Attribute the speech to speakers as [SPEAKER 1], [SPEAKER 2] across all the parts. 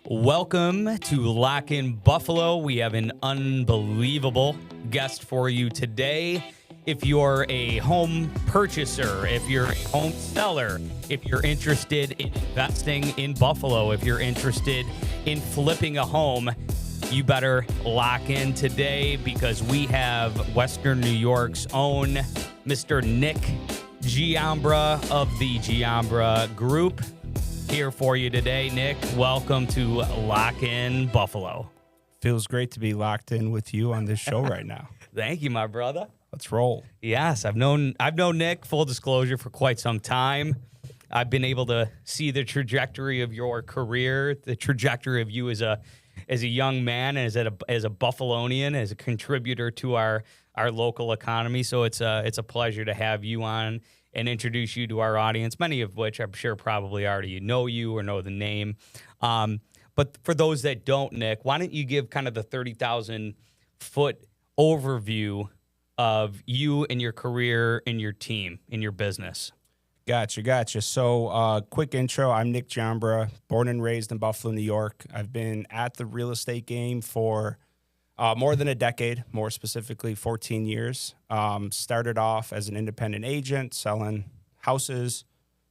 [SPEAKER 1] Welcome to Lock in Buffalo. We have an unbelievable guest for you today. If you're a home purchaser, if you're a home seller, if you're interested in investing in Buffalo, if you're interested in flipping a home, you better lock in today because we have Western New York's own Mr. Nick Giambra of the Giambra Group here for you today. Nick, welcome to Lock in Buffalo.
[SPEAKER 2] Feels great to be locked in with you on this show right now.
[SPEAKER 1] Thank you, my brother.
[SPEAKER 2] Let's roll.
[SPEAKER 1] Yes, I've known Nick, full disclosure, for quite some time. I've been able to see the trajectory of your career, the trajectory of you as a young man, as a Buffalonian, as a contributor to our local economy. So it's a pleasure to have you on and introduce you to our audience, many of which I'm sure probably already know you or know the name. But for those that don't, Nick, why don't you give kind of the 30,000-foot overview of you and your career and your team and your business?
[SPEAKER 2] Gotcha. So quick intro. I'm Nick Giambra, born and raised in Buffalo, New York. I've been at the real estate game for more than a decade, more specifically 14 years. Started off as an independent agent selling houses,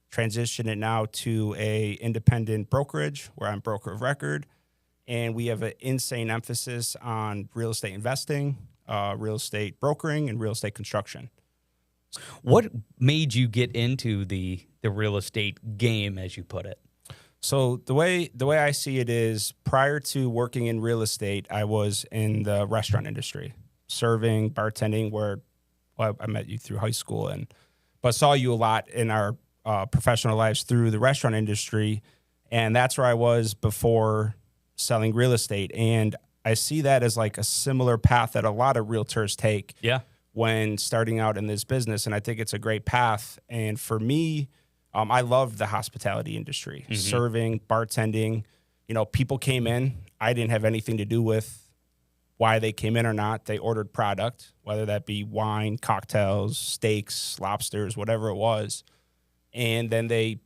[SPEAKER 2] transitioned it now to a independent brokerage where I'm broker of record. And we have an insane emphasis on real estate investing, real estate brokering, and real estate construction.
[SPEAKER 1] What made you get into the real estate game, as you put it?
[SPEAKER 2] So the way I see it is, prior to working in real estate, I was in the restaurant industry, serving, bartending, where I met you through high school, but saw you a lot in our professional lives through the restaurant industry, and that's where I was before selling real estate. And I see that as like a similar path that a lot of realtors take when starting out in this business, and I think it's a great path. And for me, I love the hospitality industry, serving, bartending. You know, people came in. I didn't have anything to do with why they came in or not. They ordered product, whether that be wine, cocktails, steaks, lobsters, whatever it was. And then they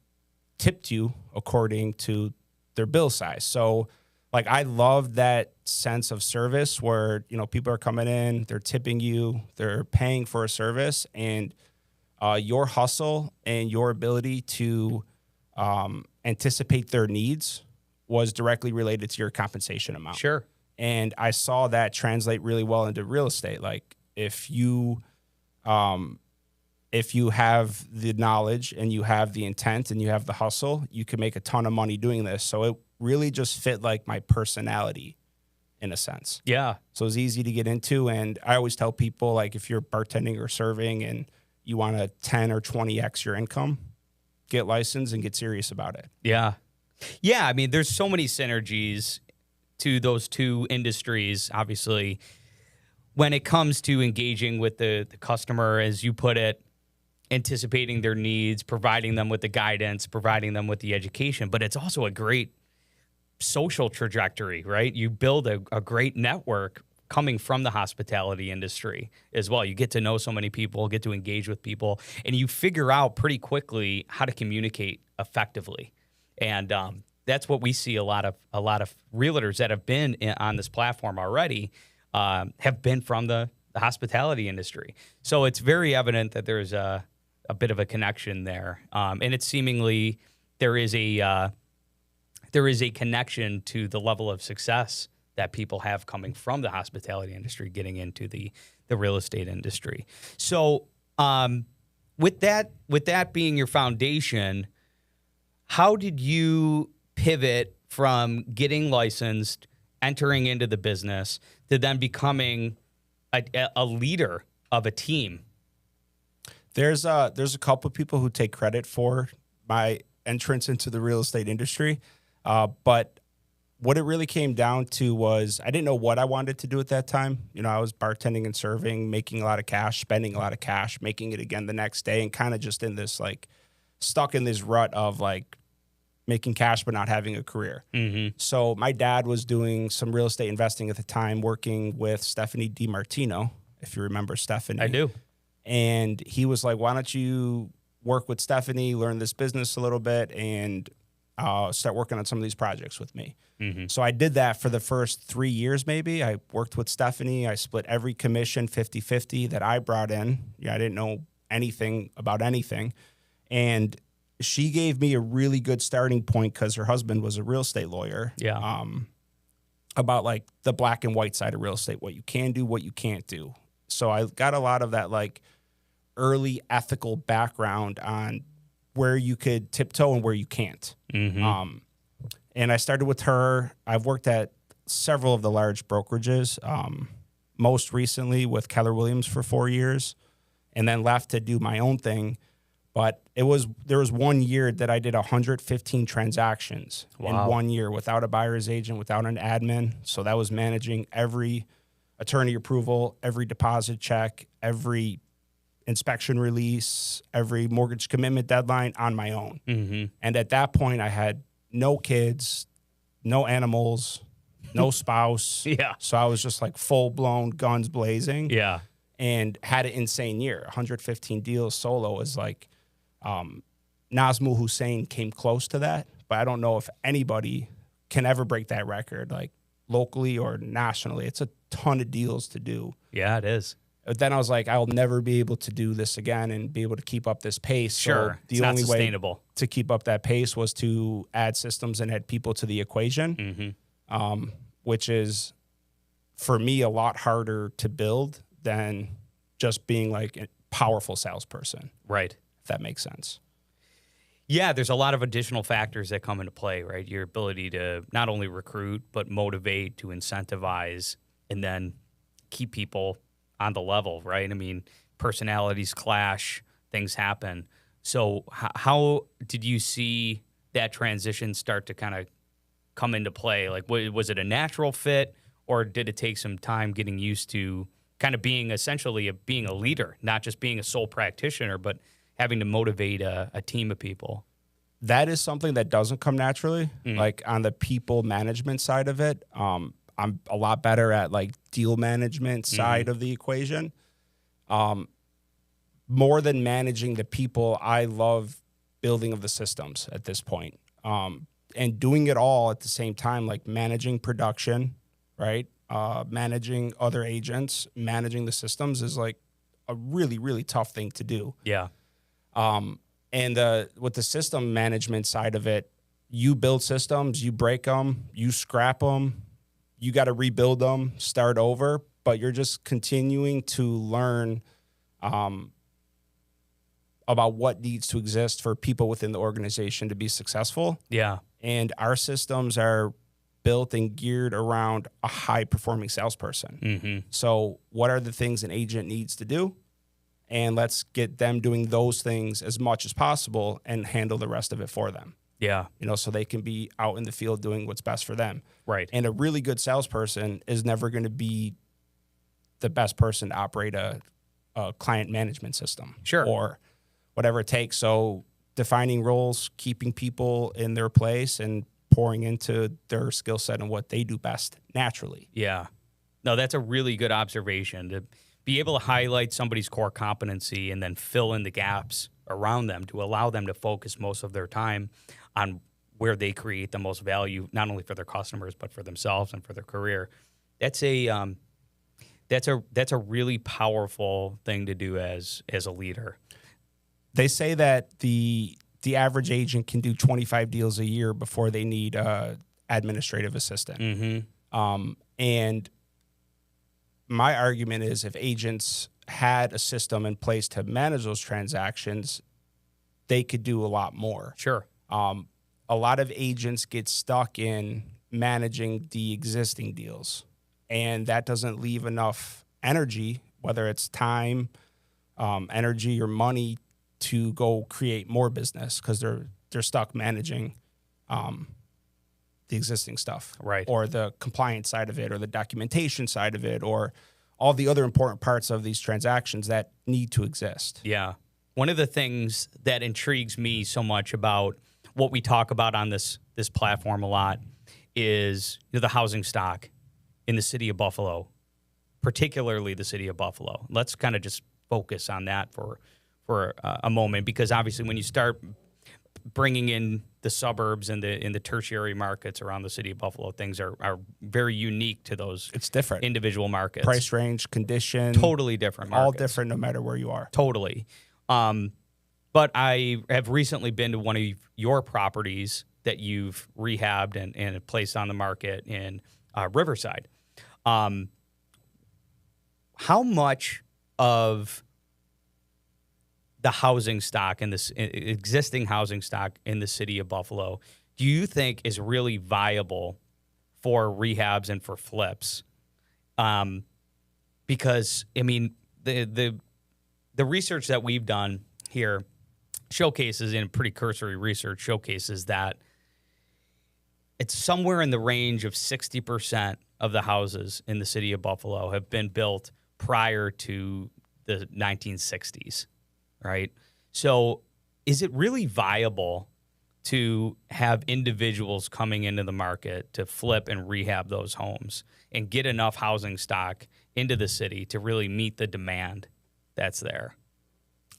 [SPEAKER 2] tipped you according to their bill size. So, like, I love that sense of service where, you know, people are coming in, they're tipping you, they're paying for a service, and your hustle and your ability to anticipate their needs was directly related to your compensation amount.
[SPEAKER 1] Sure.
[SPEAKER 2] And I saw that translate really well into real estate. Like, if you have the knowledge and you have the intent and you have the hustle, you can make a ton of money doing this. So it really just fit like my personality in a sense.
[SPEAKER 1] Yeah.
[SPEAKER 2] So it's easy to get into. And I always tell people, like, if you're bartending or serving and you want to 10 or 20x your income, get licensed and get serious about it.
[SPEAKER 1] Yeah. Yeah, I mean, there's so many synergies to those two industries, obviously, when it comes to engaging with the customer, as you put it, anticipating their needs, providing them with the guidance, providing them with the education. But it's also a great social trajectory, right? You build a great network coming from the hospitality industry as well. You get to know so many people, get to engage with people, and you figure out pretty quickly how to communicate effectively. And that's what we see a lot of realtors that have been on this platform already have been from the hospitality industry. So it's very evident that there's a bit of a connection there, and it's seemingly there is a connection to the level of success that people have coming from the hospitality industry, getting into the real estate industry. So with that being your foundation, how did you pivot from getting licensed, entering into the business, to then becoming a leader of a team?
[SPEAKER 2] There's a couple of people who take credit for my entrance into the real estate industry, but what it really came down to was I didn't know what I wanted to do at that time. You know, I was bartending and serving, making a lot of cash, spending a lot of cash, making it again the next day, and kind of just in this, like, stuck in this rut of, like, making cash but not having a career. So my dad was doing some real estate investing at the time, working with Stephanie DiMartino, if you remember Stephanie.
[SPEAKER 1] I do.
[SPEAKER 2] And he was like, why don't you work with Stephanie, learn this business a little bit? And start working on some of these projects with me. So I did that for the first 3 years, maybe. I worked with Stephanie. I split every commission 50-50 that I brought in. Yeah, I didn't know anything about anything. And she gave me a really good starting point because her husband was a real estate lawyer.
[SPEAKER 1] Yeah.
[SPEAKER 2] About like the black and white side of real estate, what you can do, what you can't do. So I got a lot of that like early ethical background on where you could tiptoe and where you can't. And I started with her. I've worked at several of the large brokerages, most recently with Keller Williams for 4 years, and then left to do my own thing. But there was 1 year that I did 115 transactions in 1 year without a buyer's agent, without an admin. So that was managing every attorney approval, every deposit check, every inspection release, every mortgage commitment deadline on my own. And at that point, I had no kids, no animals, no spouse.
[SPEAKER 1] Yeah.
[SPEAKER 2] So I was just like full blown guns blazing.
[SPEAKER 1] Yeah.
[SPEAKER 2] And had an insane year. 115 deals solo is like, Nazmul Hussein came close to that, but I don't know if anybody can ever break that record, like locally or nationally. It's a ton of deals to do.
[SPEAKER 1] Yeah, it is.
[SPEAKER 2] But then I was like, I'll never be able to do this again and be able to keep up this pace.
[SPEAKER 1] Sure.
[SPEAKER 2] So the
[SPEAKER 1] it's
[SPEAKER 2] only
[SPEAKER 1] not
[SPEAKER 2] way
[SPEAKER 1] sustainable.
[SPEAKER 2] to keep up that pace was to add systems and add people to the equation, which is for me a lot harder to build than just being like a powerful salesperson.
[SPEAKER 1] Right.
[SPEAKER 2] If that makes sense.
[SPEAKER 1] Yeah, there's a lot of additional factors that come into play, right? Your ability to not only recruit, but motivate, to incentivize, and then keep people on the level, right? I mean, personalities clash, things happen. So how did you see that transition start to kind of come into play? Like, was it a natural fit, or did it take some time getting used to kind of being essentially being a leader, not just being a sole practitioner, but having to motivate a team of people?
[SPEAKER 2] That is something that doesn't come naturally. Like on the people management side of it, I'm a lot better at like deal management side of the equation. More than managing the people, I love building of the systems at this point. And doing it all at the same time, like managing production, right? Managing other agents, managing the systems is like a really, really tough thing to do.
[SPEAKER 1] Yeah.
[SPEAKER 2] And with the system management side of it, you build systems, you break them, you scrap them, you got to rebuild them, start over, but you're just continuing to learn about what needs to exist for people within the organization to be successful.
[SPEAKER 1] Yeah.
[SPEAKER 2] And our systems are built and geared around a high-performing salesperson. So what are the things an agent needs to do? And let's get them doing those things as much as possible and handle the rest of it for them.
[SPEAKER 1] Yeah.
[SPEAKER 2] You know, so they can be out in the field doing what's best for them.
[SPEAKER 1] Right.
[SPEAKER 2] And a really good salesperson is never going to be the best person to operate a client management system.
[SPEAKER 1] Sure.
[SPEAKER 2] Or whatever it takes. So defining roles, keeping people in their place, and pouring into their skill set and what they do best naturally.
[SPEAKER 1] Yeah. No, that's a really good observation, to be able to highlight somebody's core competency and then fill in the gaps around them to allow them to focus most of their time on where they create the most value, not only for their customers, but for themselves and for their career. That's a really powerful thing to do as a leader.
[SPEAKER 2] They say that the average agent can do 25 deals a year before they need an administrative assistant. And my argument is, if agents had a system in place to manage those transactions, they could do a lot more.
[SPEAKER 1] Sure.
[SPEAKER 2] A lot of agents get stuck in managing the existing deals, and that doesn't leave enough energy, whether it's time, energy, or money, to go create more business, because they're stuck managing the existing stuff,
[SPEAKER 1] right?
[SPEAKER 2] Or the compliance side of it, or the documentation side of it, or all the other important parts of these transactions that need to exist.
[SPEAKER 1] Yeah. One of the things that intrigues me so much about what we talk about on this platform a lot is, you know, the housing stock in the city of Buffalo, particularly the city of Buffalo. Let's kind of just focus on that for a moment, because obviously when you start bringing in the suburbs and in the tertiary markets around the city of Buffalo, things are very unique to those.
[SPEAKER 2] It's different.
[SPEAKER 1] Individual markets.
[SPEAKER 2] Price range, condition.
[SPEAKER 1] Totally different markets.
[SPEAKER 2] All different no matter where you are.
[SPEAKER 1] Totally. But I have recently been to one of your properties that you've rehabbed and placed on the market in Riverside. How much of the housing stock in this existing housing stock in the city of Buffalo do you think is really viable for rehabs and for flips? Because I mean the research that we've done here showcases, in pretty cursory research, showcases that it's somewhere in the range of 60% of the houses in the city of Buffalo have been built prior to the 1960s, right? So is it really viable to have individuals coming into the market to flip and rehab those homes and get enough housing stock into the city to really meet the demand that's there?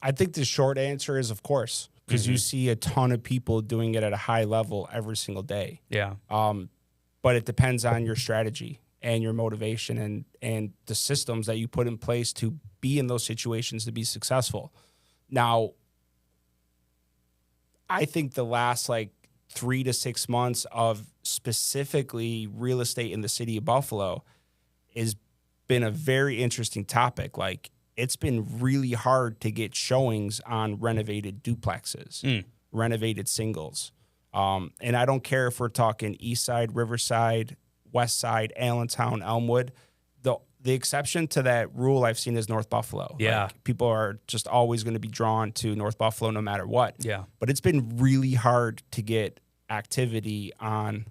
[SPEAKER 2] I think the short answer is, of course, because you see a ton of people doing it at a high level every single day.
[SPEAKER 1] Yeah.
[SPEAKER 2] But it depends on your strategy and your motivation and the systems that you put in place to be in those situations to be successful. Now, I think the last 3 to 6 months of specifically real estate in the city of Buffalo has been a very interesting topic. It's been really hard to get showings on renovated duplexes, renovated singles. And I don't care if we're talking East Side, Riverside, West Side, Allentown, Elmwood. The exception to that rule I've seen is North Buffalo.
[SPEAKER 1] Yeah.
[SPEAKER 2] People are just always going to be drawn to North Buffalo no matter what.
[SPEAKER 1] Yeah.
[SPEAKER 2] But it's been really hard to get activity on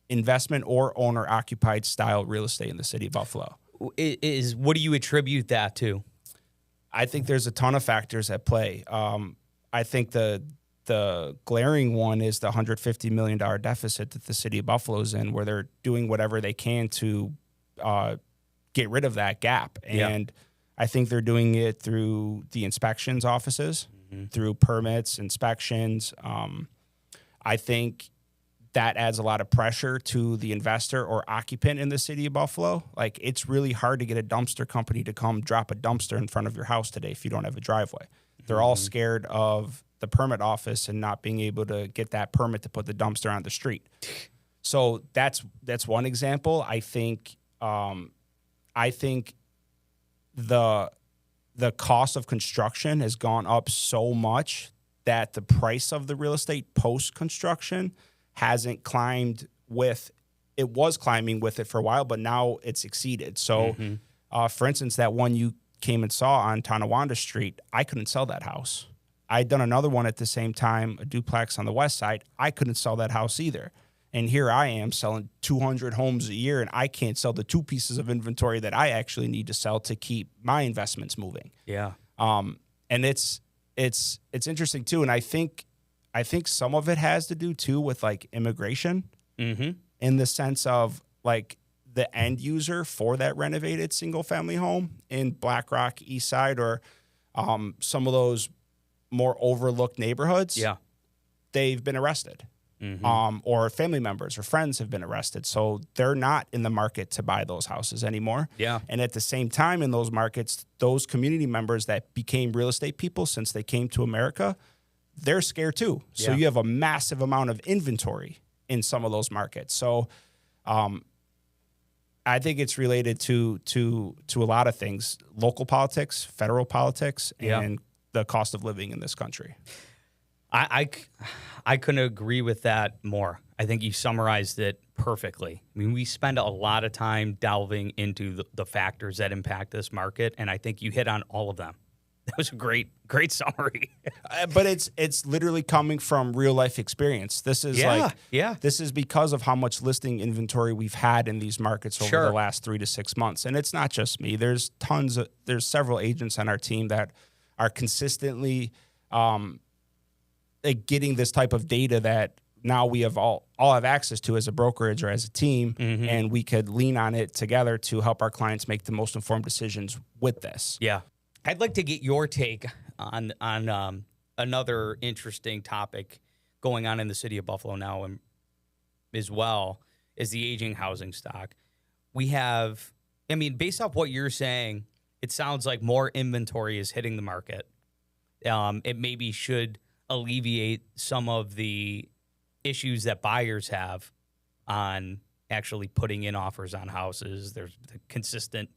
[SPEAKER 2] investment or owner-occupied style real estate in the city of Buffalo.
[SPEAKER 1] What do you attribute that to?
[SPEAKER 2] I think there's a ton of factors at play. I think the glaring one is the $150 million deficit that the city of Buffalo is in, where they're doing whatever they can to get rid of that gap. And I think they're doing it through the inspections offices, through permits, inspections. I think that adds a lot of pressure to the investor or occupant in the city of Buffalo. It's really hard to get a dumpster company to come drop a dumpster in front of your house today if you don't have a driveway. They're all scared of the permit office and not being able to get that permit to put the dumpster on the street. So that's one example. I think the cost of construction has gone up so much that the price of the real estate post-construction hasn't climbed with it. Was climbing with it for a while, but now it's exceeded. So, for instance, that one you came and saw on Tonawanda Street, I couldn't sell that house. I'd done another one at the same time, a duplex on the west side. I couldn't sell that house either. And here I am selling 200 homes a year, and I can't sell the 2 pieces of inventory that I actually need to sell to keep my investments moving.
[SPEAKER 1] Yeah.
[SPEAKER 2] And it's interesting too. And I think some of it has to do too with immigration, in the sense of the end user for that renovated single family home in Black Rock, East Side, or some of those more overlooked neighborhoods.
[SPEAKER 1] Yeah.
[SPEAKER 2] They've been arrested. Or family members or friends have been arrested. So they're not in the market to buy those houses anymore.
[SPEAKER 1] Yeah.
[SPEAKER 2] And at the same time, in those markets, those community members that became real estate people since they came to America, they're scared too. So
[SPEAKER 1] Yeah.
[SPEAKER 2] you have a massive amount of inventory in some of those markets. So I think it's related to a lot of things: local politics, federal politics, and the cost of living in this country.
[SPEAKER 1] I couldn't agree with that more. I think you summarized it perfectly. I mean, we spend a lot of time delving into the factors that impact this market, and I think you hit on all of them. That was a great summary.
[SPEAKER 2] But it's literally coming from real life experience. This is this is because of how much listing inventory we've had in these markets over the last 3 to 6 months. And it's not just me. There's several agents on our team that are consistently getting this type of data that now we have all have access to as a brokerage or as a team, and we could lean on it together to help our clients make the most informed decisions with this.
[SPEAKER 1] Yeah. I'd like to get your take on another interesting topic going on in the city of Buffalo now, as well, is the aging housing stock. We have, I mean, based off what you're saying, it sounds like more inventory is hitting the market. It maybe should alleviate some of the issues that buyers have on actually putting in offers on houses. There's the consistent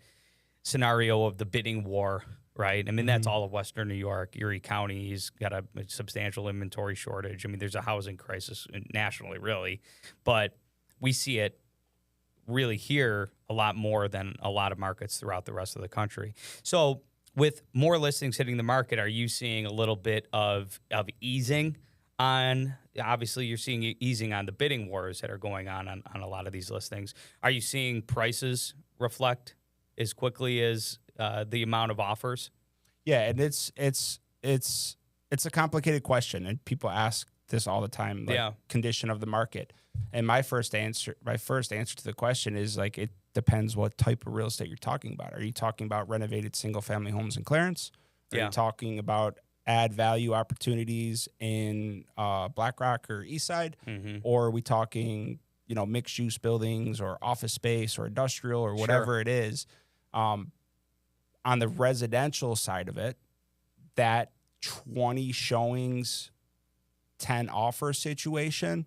[SPEAKER 1] scenario of the bidding war, right? I mean, that's all of Western New York. Erie County's got a substantial inventory shortage. I mean, there's a housing crisis nationally, really, but we see it really here a lot more than a lot of markets throughout the rest of the country. So with more listings hitting the market, are you seeing a little bit of easing on, obviously you're seeing easing on the bidding wars that are going on a lot of these listings. Are you seeing prices reflect as quickly as the amount of offers?
[SPEAKER 2] Yeah, and it's a complicated question, and people ask this all the time, like condition of the market. And my first answer to the question is like, it depends what type of real estate you're talking about. Are you talking about renovated single family homes in clearance? Are you talking about add value opportunities in Black Rock or East Side? Or are we talking, mixed use buildings or office space or industrial or whatever it is? On the residential side of it, that 20 showings, 10 offer situation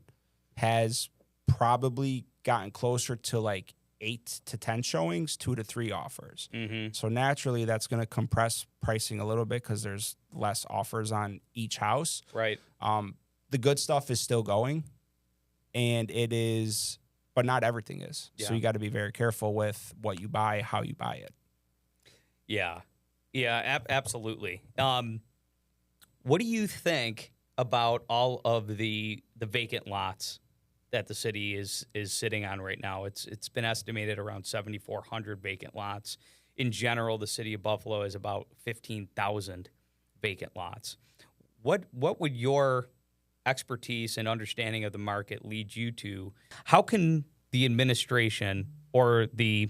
[SPEAKER 2] has probably gotten closer to like 8 to 10 showings, 2 to 3 offers. So naturally, that's going to compress pricing a little bit because there's less offers on each house.
[SPEAKER 1] Right.
[SPEAKER 2] The good stuff is still going, and it is, but not everything is. So you got to be very careful with what you buy, how you buy it.
[SPEAKER 1] Yeah. Yeah, absolutely. What do you think about all of the vacant lots that the city is sitting on right now? It's been estimated around 7,400 vacant lots. In general, the city of Buffalo is about 15,000 vacant lots. What would your expertise and understanding of the market lead you to? How can the administration or the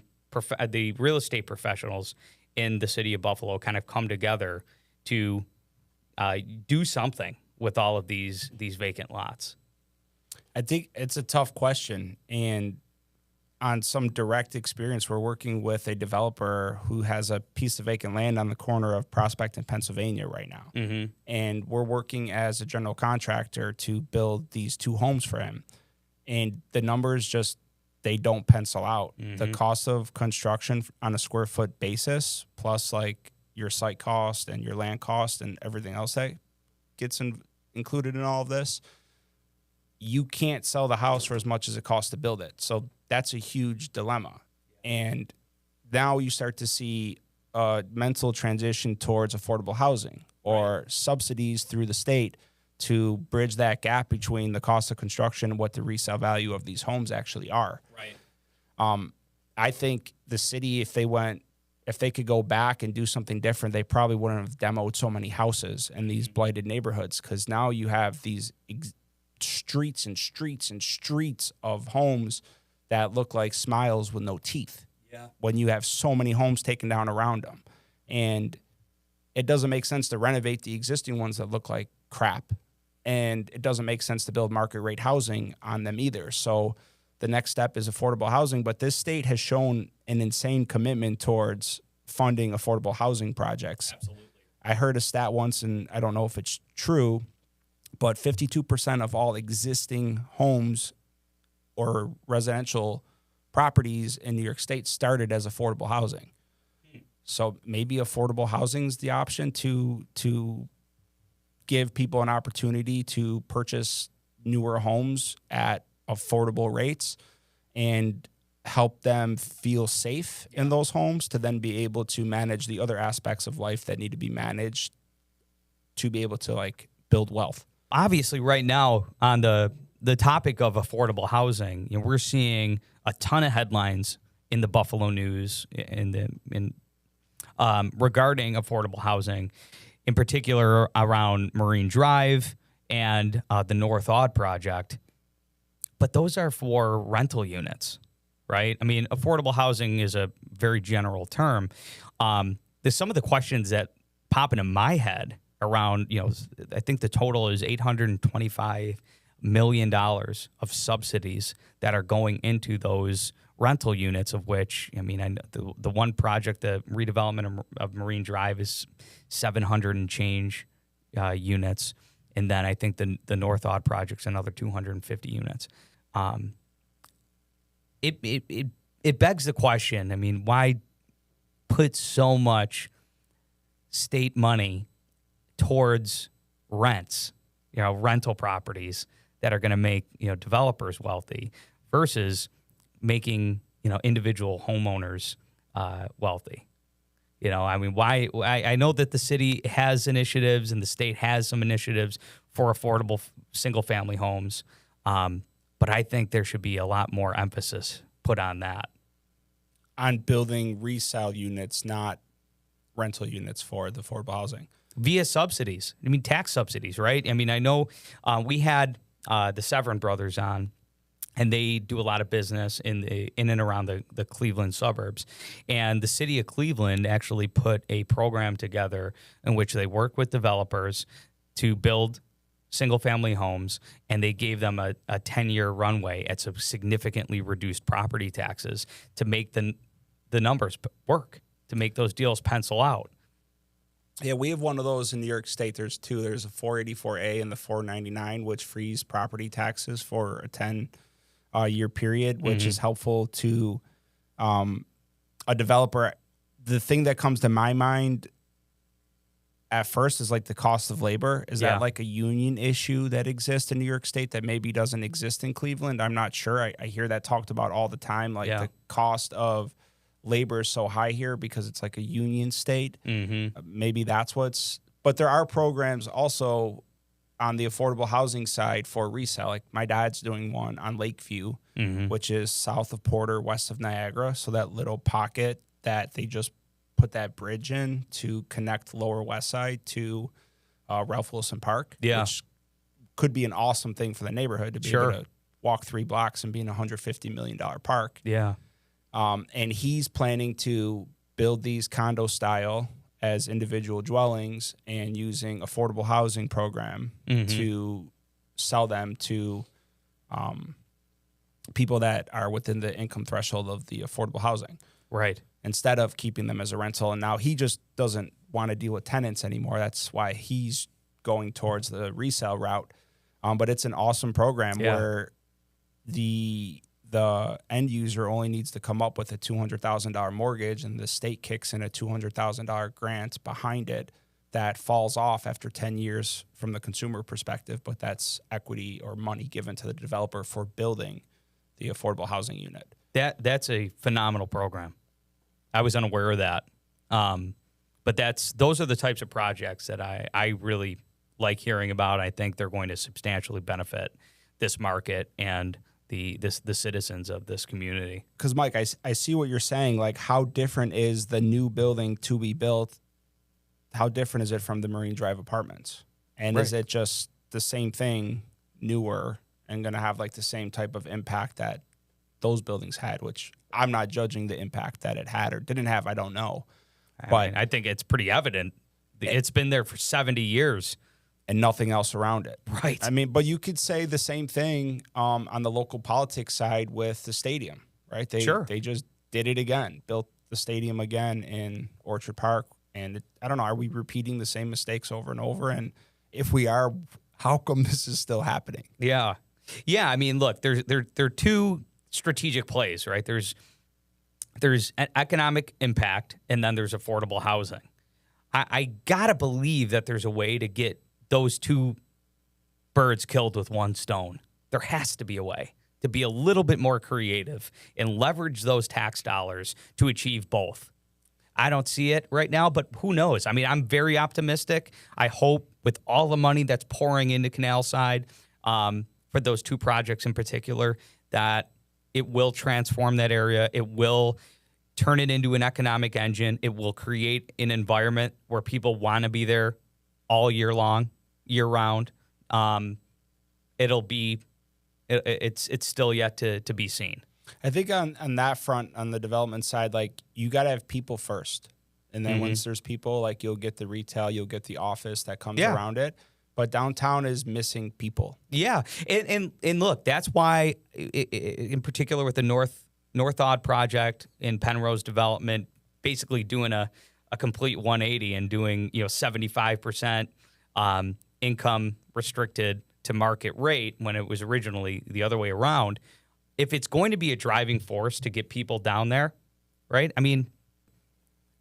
[SPEAKER 1] real estate professionals in the city of Buffalo kind of come together to do something with all of these vacant lots?
[SPEAKER 2] I think it's a tough question. And on some direct experience, we're working with a developer who has a piece of vacant land on the corner of Prospect and Pennsylvania right now. And we're working as a general contractor to build these 2 homes for him. And the numbers just, they don't pencil out. The cost of construction on a square foot basis, plus like your site cost and your land cost and everything else that gets included in all of this, you can't sell the house for as much as it costs to build it. So that's a huge dilemma. And now you start to see a mental transition towards affordable housing or subsidies through the state to bridge that gap between the cost of construction and what the resale value of these homes actually are.
[SPEAKER 1] Right.
[SPEAKER 2] I think the city, if they could go back and do something different, they probably wouldn't have demoed so many houses in these blighted neighborhoods, because now you have these streets and streets and streets of homes that look like smiles with no teeth. When you have so many homes taken down around them. And it doesn't make sense to renovate the existing ones that look like crap. And it doesn't make sense to build market rate housing on them either. So the next step is affordable housing. But this state has shown an insane commitment towards funding affordable housing projects.
[SPEAKER 1] Absolutely.
[SPEAKER 2] I heard a stat once, and I don't know if it's true, but 52% of all existing homes or residential properties in New York State started as affordable housing. So maybe affordable housing is the option to give people an opportunity to purchase newer homes at affordable rates and help them feel safe in those homes to then be able to manage the other aspects of life that need to be managed to be able to like build wealth.
[SPEAKER 1] Obviously, right now on the topic of affordable housing, we're seeing a ton of headlines in the Buffalo News regarding affordable housing, in particular around Marine Drive and the North Aud project. But those are for rental units, right? I mean, affordable housing is a very general term. There's some of the questions that pop into my head around, I think the total is $825 million of subsidies that are going into those rental units, of which, I know the one project, the redevelopment of Marine Drive, is 700 and change units. And then I think the North Odd project's another 250 units. It begs the question, why put so much state money towards rents, rental properties that are going to make, developers wealthy versus making, individual homeowners wealthy? Why? I know that the city has initiatives and the state has some initiatives for affordable single-family homes, but I think there should be a lot more emphasis put on that.
[SPEAKER 2] On building resale units, not rental units for the affordable housing.
[SPEAKER 1] Via subsidies. Tax subsidies, right? I know we had the Severin brothers on, and they do a lot of business in and around the Cleveland suburbs. And the city of Cleveland actually put a program together in which they work with developers to build single-family homes, and they gave them a 10-year runway at some significantly reduced property taxes to make the numbers work, to make those deals pencil out.
[SPEAKER 2] Yeah, we have one of those in New York State. There's two. There's a 484A and the 499, which frees property taxes for a 10-year period, which is helpful to a developer. The thing that comes to my mind at first is like the cost of labor. Is that like a union issue that exists in New York State that maybe doesn't exist in Cleveland? I'm not sure. I hear that talked about all the time, like the cost of labor is so high here because it's like a union state. Maybe that's but there are programs also on the affordable housing side for resale. Like my dad's doing one on Lakeview, which is south of Porter, west of Niagara. So that little pocket that they just put that bridge in to connect Lower West Side to Ralph Wilson Park, which could be an awesome thing for the neighborhood to be able to walk 3 blocks and be in a $150 million park. And he's planning to build these condo style as individual dwellings and using affordable housing program to sell them to people that are within the income threshold of the affordable housing.
[SPEAKER 1] Right.
[SPEAKER 2] Instead of keeping them as a rental. And now he just doesn't want to deal with tenants anymore. That's why he's going towards the resale route. But it's an awesome program where the end user only needs to come up with a $200,000 mortgage, and the state kicks in a $200,000 grant behind it that falls off after 10 years from the consumer perspective, but that's equity or money given to the developer for building the affordable housing unit.
[SPEAKER 1] That's a phenomenal program. I was unaware of that. But those are the types of projects that I really like hearing about. I think they're going to substantially benefit this market and the citizens of this community.
[SPEAKER 2] Because, Mike, I see what you're saying. Like, how different is the new building to be built? How different is it from the Marine Drive apartments? And is it just the same thing, newer, and going to have like the same type of impact that those buildings had, which I'm not judging the impact that it had or didn't have. I don't know. But
[SPEAKER 1] I think it's pretty evident. It's been there for 70 years.
[SPEAKER 2] And nothing else around it.
[SPEAKER 1] Right.
[SPEAKER 2] But you could say the same thing on the local politics side with the stadium, right? They just did it again, built the stadium again in Orchard Park. And I don't know, are we repeating the same mistakes over and over? And if we are, how come this is still happening?
[SPEAKER 1] Yeah. Yeah, look, there are two strategic plays, right? There's an economic impact, and then there's affordable housing. I gotta believe that there's a way to get those two birds killed with one stone. There has to be a way to be a little bit more creative and leverage those tax dollars to achieve both. I don't see it right now, but who knows? I'm very optimistic. I hope with all the money that's pouring into Canal Side for those two projects in particular, that it will transform that area. It will turn it into an economic engine. It will create an environment where people want to be there all year long, year round. It's still yet to be seen.
[SPEAKER 2] I think on that front, on the development side, like, you got to have people first. And then once there's people, like you'll get the retail, you'll get the office that comes around it. But downtown is missing people.
[SPEAKER 1] Yeah. And look, that's why, in particular with the North Odd project in Penrose development, basically doing a complete 180 and doing 75% income restricted to market rate when it was originally the other way around. If it's going to be a driving force to get people down there, right? I mean,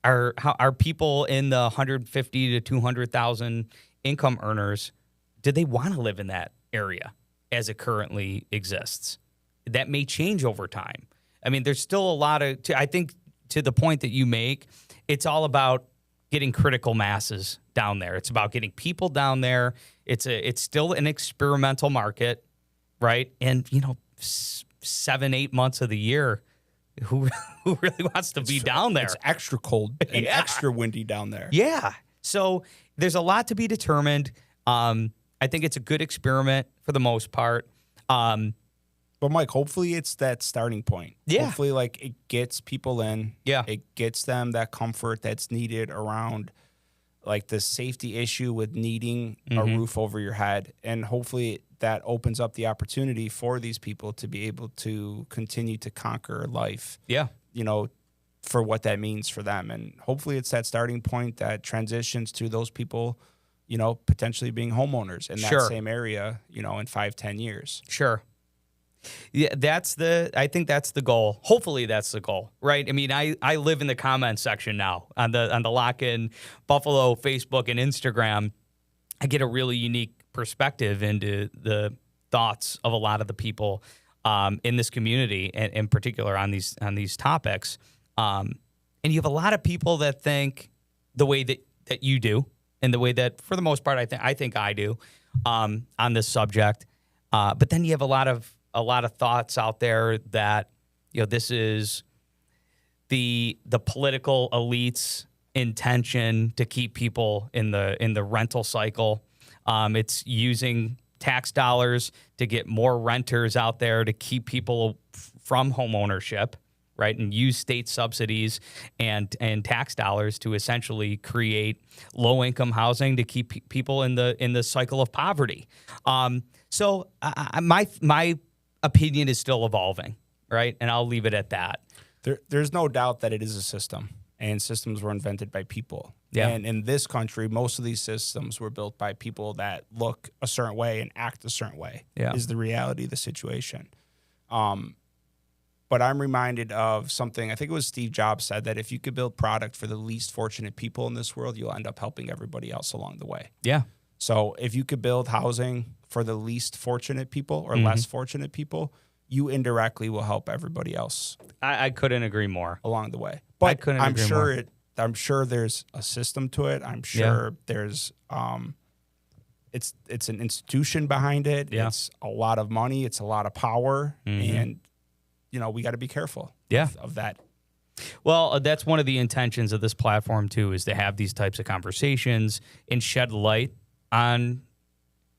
[SPEAKER 1] are people in the 150 to 200,000 income earners, do they want to live in that area as it currently exists? That may change over time. I mean, there's still a lot of, I think to the point that you make, it's all about getting critical masses down there. It's about getting people down there. It's still an experimental market, right? And 7-8 months of the year, who really wants to be down there?
[SPEAKER 2] It's extra cold and extra windy down there.
[SPEAKER 1] Yeah. So there's a lot to be determined. I think it's a good experiment for the most part.
[SPEAKER 2] But Mike, hopefully it's that starting point.
[SPEAKER 1] Yeah.
[SPEAKER 2] Hopefully, like, it gets people in.
[SPEAKER 1] Yeah.
[SPEAKER 2] It gets them that comfort that's needed around, like, the safety issue with needing a roof over your head. And hopefully that opens up the opportunity for these people to be able to continue to conquer life.
[SPEAKER 1] Yeah.
[SPEAKER 2] For what that means for them. And hopefully it's that starting point that transitions to those people, potentially being homeowners in that same area, in 5-10 years.
[SPEAKER 1] Sure. Yeah, I think that's the goal. Hopefully that's the goal, right? I mean, I live in the comment section now on the Lock In Buffalo Facebook and Instagram. I get a really unique perspective into the thoughts of a lot of the people in this community, and in particular on these topics. And you have a lot of people that think the way that you do, and the way that, for the most part, I think I do on this subject. But then you have a lot of thoughts out there that this is the political elite's intention to keep people in the rental cycle. It's using tax dollars to get more renters out there to keep people from home ownership, right? And use state subsidies and tax dollars to essentially create low income housing to keep people in the cycle of poverty. So my opinion is still evolving, right? And I'll leave it at that.
[SPEAKER 2] There's no doubt that it is a system, and systems were invented by people.
[SPEAKER 1] Yeah.
[SPEAKER 2] And in this country, most of these systems were built by people that look a certain way and act a certain way.
[SPEAKER 1] Yeah.
[SPEAKER 2] Is the reality of the situation. But I'm reminded of something, I think it was Steve Jobs said, that if you could build product for the least fortunate people in this world, you'll end up helping everybody else along the way.
[SPEAKER 1] Yeah.
[SPEAKER 2] So if you could build housing for the least fortunate people or less fortunate people, you indirectly will help everybody else.
[SPEAKER 1] I couldn't agree more
[SPEAKER 2] Along the way. But
[SPEAKER 1] I couldn't agree more.
[SPEAKER 2] I'm sure there's a system to it. I'm sure there's it's an institution behind it.
[SPEAKER 1] Yeah.
[SPEAKER 2] It's a lot of money. It's a lot of power, and we got to be careful. Of that.
[SPEAKER 1] Well, that's one of the intentions of this platform too, is to have these types of conversations and shed light on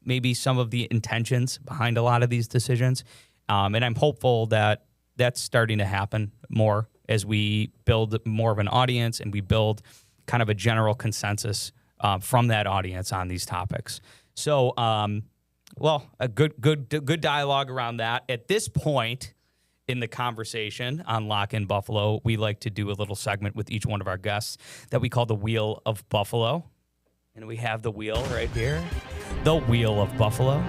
[SPEAKER 1] maybe some of the intentions behind a lot of these decisions. And I'm hopeful that that's starting to happen more as we build more of an audience and we build kind of a general consensus from that audience on these topics. So, a good dialogue around that. At this point in the conversation on Lock In Buffalo, we like to do a little segment with each one of our guests that we call the Wheel of Buffalo. And we have the wheel right here, the Wheel of Buffalo.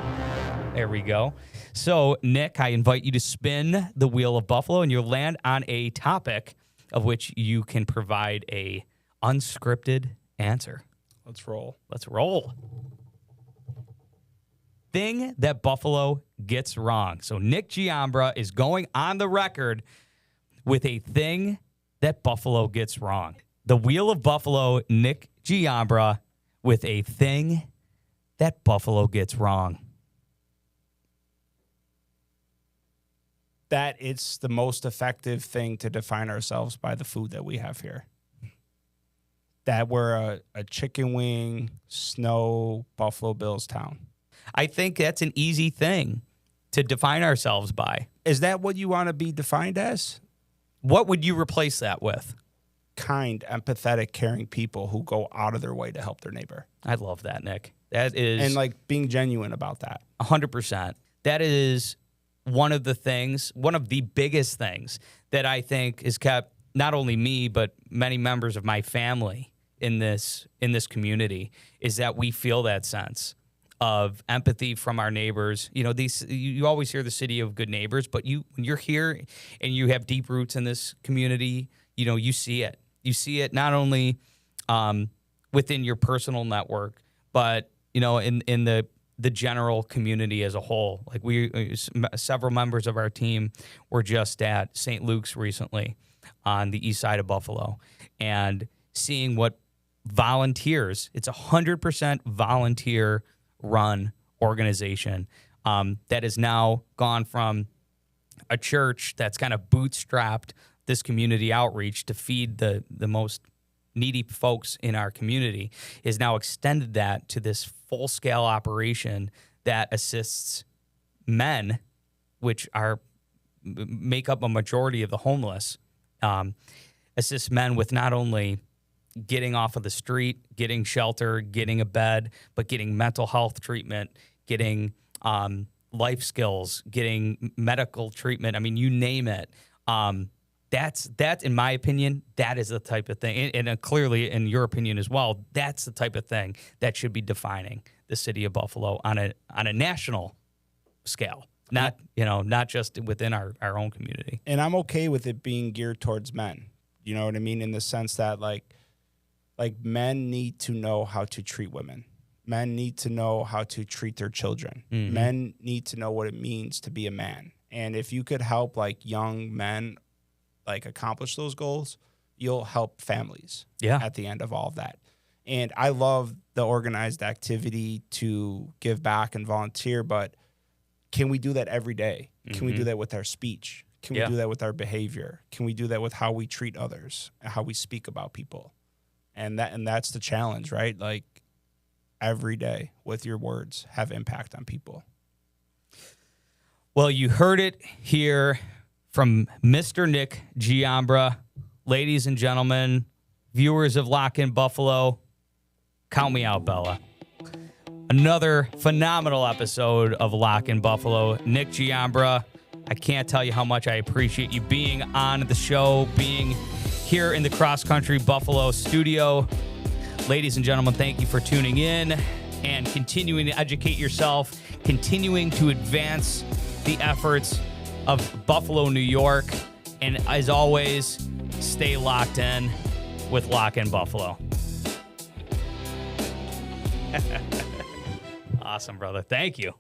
[SPEAKER 1] There we go. So, Nick, I invite you to spin the Wheel of Buffalo, and you'll land on a topic of which you can provide a unscripted answer.
[SPEAKER 2] Let's roll.
[SPEAKER 1] Let's roll. Thing that Buffalo gets wrong. So Nick Giambra is going on the record with a thing that Buffalo gets wrong. The Wheel of Buffalo, Nick Giambra, with a thing that Buffalo gets wrong.
[SPEAKER 2] That it's the most effective thing to define ourselves by the food that we have here. That we're a chicken wing, snow, Buffalo Bills town.
[SPEAKER 1] I think that's an easy thing to define ourselves by.
[SPEAKER 2] Is that what you want to be defined as?
[SPEAKER 1] What would you replace that with?
[SPEAKER 2] kind, empathetic, caring people who go out of their way to help their neighbor.
[SPEAKER 1] I love that, Nick. That is,
[SPEAKER 2] and like being genuine about that.
[SPEAKER 1] 100%. That is one of the biggest things that I think has kept not only me, but many members of my family in this community, is that we feel that sense of empathy from our neighbors. You know, you always hear the city of good neighbors, but when you're here and you have deep roots in this community, you know, you see it. You see it not only within your personal network, but, you know, in the general community as a whole. Like several members of our team were just at St. Luke's recently on the east side of Buffalo, and seeing what volunteers, it's 100% volunteer run organization that has now gone from a church that's kind of bootstrapped this community outreach to feed the most needy folks in our community, is now extended that to this full-scale operation that assists men, which make up a majority of the homeless, assists men with not only getting off of the street, getting shelter, getting a bed, but getting mental health treatment, getting life skills, getting medical treatment. I mean, you name it. That's in my opinion, that is the type of thing, and clearly in your opinion as well, that's the type of thing that should be defining the city of Buffalo on a national scale, not just within our own community.
[SPEAKER 2] And I'm okay with it being geared towards men. You know what I mean? In the sense that like men need to know how to treat women. Men need to know how to treat their children. Mm-hmm. Men need to know what it means to be a man. And if you could help like young men like accomplish those goals, you'll help families at the end of all of that. And I love the organized activity to give back and volunteer, but can we do that every day? Mm-hmm. Can we do that with our speech? Can we do that with our behavior? Can we do that with how we treat others and how we speak about people? And that's the challenge, right? Like every day with your words have impact on people.
[SPEAKER 1] Well, you heard it here from Mr. Nick Giambra. Ladies and gentlemen, viewers of Lock in Buffalo, count me out, Bella. Another phenomenal episode of Lock in Buffalo. Nick Giambra, I can't tell you how much I appreciate you being on the show, being here in the Cross Country Buffalo studio. Ladies and gentlemen, thank you for tuning in and continuing to educate yourself, continuing to advance the efforts of Buffalo, New York. And as always, stay locked in with Lock in Buffalo. Awesome, brother. Thank you.